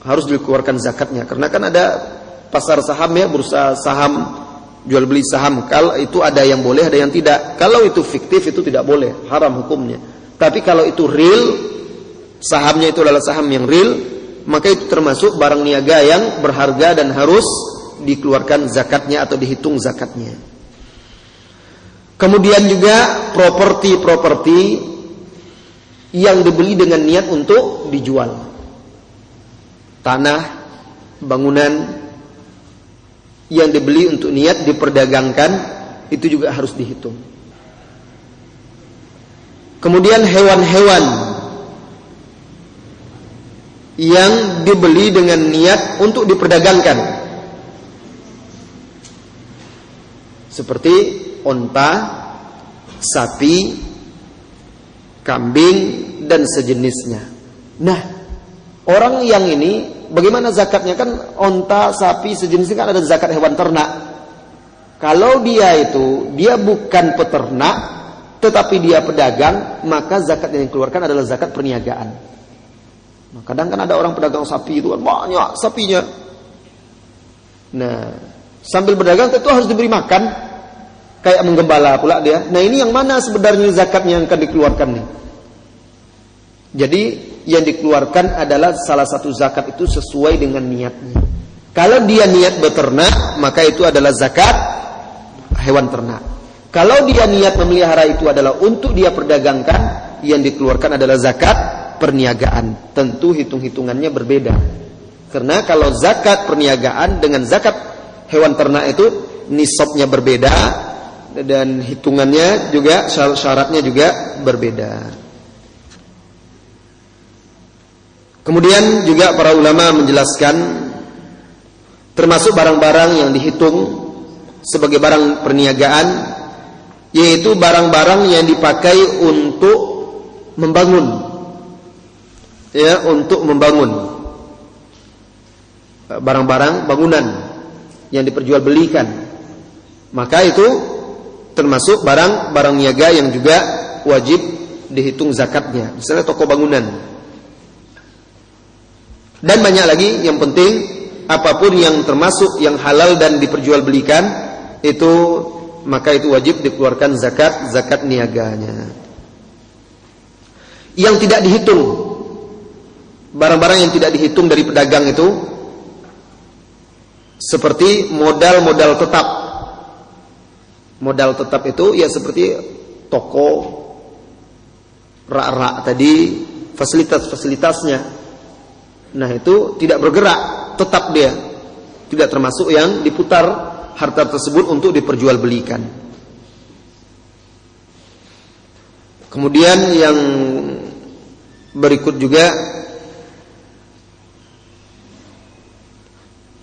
harus dikeluarkan zakatnya. Karena kan ada pasar saham ya, bursa saham, jual beli saham. Kalau itu ada yang boleh, ada yang tidak. Kalau itu fiktif itu tidak boleh, haram hukumnya. Tapi kalau itu real, sahamnya itu adalah saham yang real, maka itu termasuk barang niaga yang berharga dan harus dikeluarkan zakatnya atau dihitung zakatnya. Kemudian juga properti-properti yang dibeli dengan niat untuk dijual. Tanah, bangunan yang dibeli untuk niat diperdagangkan, itu juga harus dihitung. Kemudian hewan-hewan yang dibeli dengan niat untuk diperdagangkan, seperti onta, sapi, kambing, dan sejenisnya. Nah, orang yang ini bagaimana zakatnya? Kan onta, sapi, sejenisnya kan ada zakat hewan ternak. Kalau dia bukan peternak, tetapi dia pedagang, maka zakat yang dikeluarkan adalah zakat perniagaan. Nah, kadang kan ada orang pedagang sapi itu kan banyak sapinya. Nah, sambil berdagang tentu harus diberi makan, kayak menggembala pula dia. Nah, ini yang mana sebenarnya zakatnya yang akan dikeluarkan nih? Jadi yang dikeluarkan adalah salah satu zakat itu sesuai dengan niatnya. Kalau dia niat beternak, maka itu adalah zakat hewan ternak. Kalau dia niat memelihara itu adalah untuk dia perdagangkan, yang dikeluarkan adalah zakat perniagaan. Tentu hitung-hitungannya berbeda. Karena kalau zakat perniagaan dengan zakat hewan ternak itu nisabnya berbeda, dan hitungannya juga, syaratnya juga berbeda. Kemudian juga para ulama menjelaskan termasuk barang-barang yang dihitung sebagai barang perniagaan, yaitu barang-barang yang dipakai untuk membangun, ya, untuk membangun barang-barang bangunan yang diperjualbelikan, maka itu termasuk barang-barang niaga yang juga wajib dihitung zakatnya. Misalnya toko bangunan dan banyak lagi. Yang penting apapun yang termasuk yang halal dan diperjualbelikan itu, maka itu wajib dikeluarkan zakat niaganya. Yang tidak dihitung, barang-barang yang tidak dihitung dari pedagang itu, seperti modal tetap. Modal tetap itu ya seperti toko, rak-rak tadi, fasilitas-fasilitasnya. Nah, itu tidak bergerak, tetap dia. Tidak termasuk yang diputar harta tersebut untuk diperjualbelikan. Kemudian yang berikut juga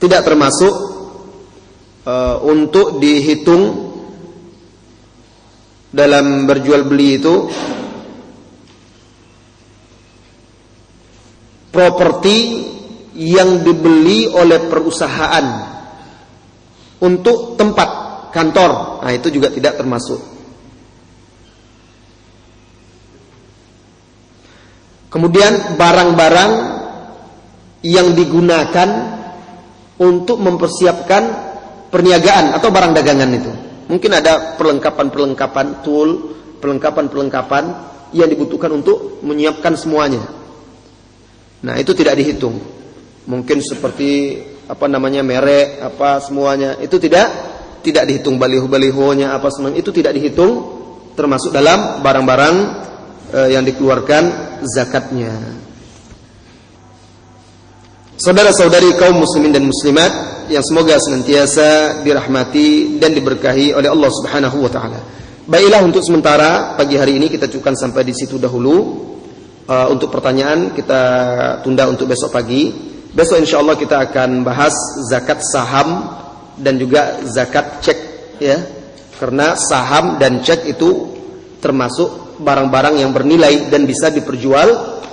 tidak termasuk untuk dihitung dalam berjual beli itu properti yang dibeli oleh perusahaan untuk tempat kantor. Nah, itu juga tidak termasuk. Kemudian barang-barang yang digunakan untuk mempersiapkan perniagaan atau barang dagangan itu. Mungkin ada perlengkapan-perlengkapan tool, perlengkapan-perlengkapan yang dibutuhkan untuk menyiapkan semuanya. Nah, itu tidak dihitung. Mungkin seperti merek semuanya itu tidak dihitung, baliho-balihonya semuanya itu tidak dihitung, termasuk dalam barang-barang yang dikeluarkan zakatnya. Saudara-saudari kaum muslimin dan muslimat yang semoga senantiasa dirahmati dan diberkahi oleh Allah Subhanahu wa taala. Baiklah, untuk sementara pagi hari ini kita cukupkan sampai di situ dahulu. Untuk pertanyaan kita tunda untuk besok pagi. Besok insyaallah kita akan bahas zakat saham dan juga zakat cek, ya. Karena saham dan cek itu termasuk barang-barang yang bernilai dan bisa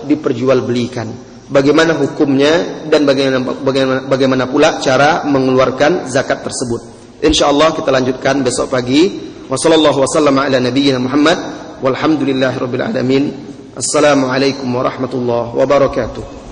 diperjualbelikan. Bagaimana hukumnya dan bagaimana pula cara mengeluarkan zakat tersebut. Insyaallah kita lanjutkan besok pagi. Wassallallahu wasallama ala nabiyyina Muhammad walhamdulillahirabbil alamin. Assalamualaikum warahmatullahi wabarakatuh.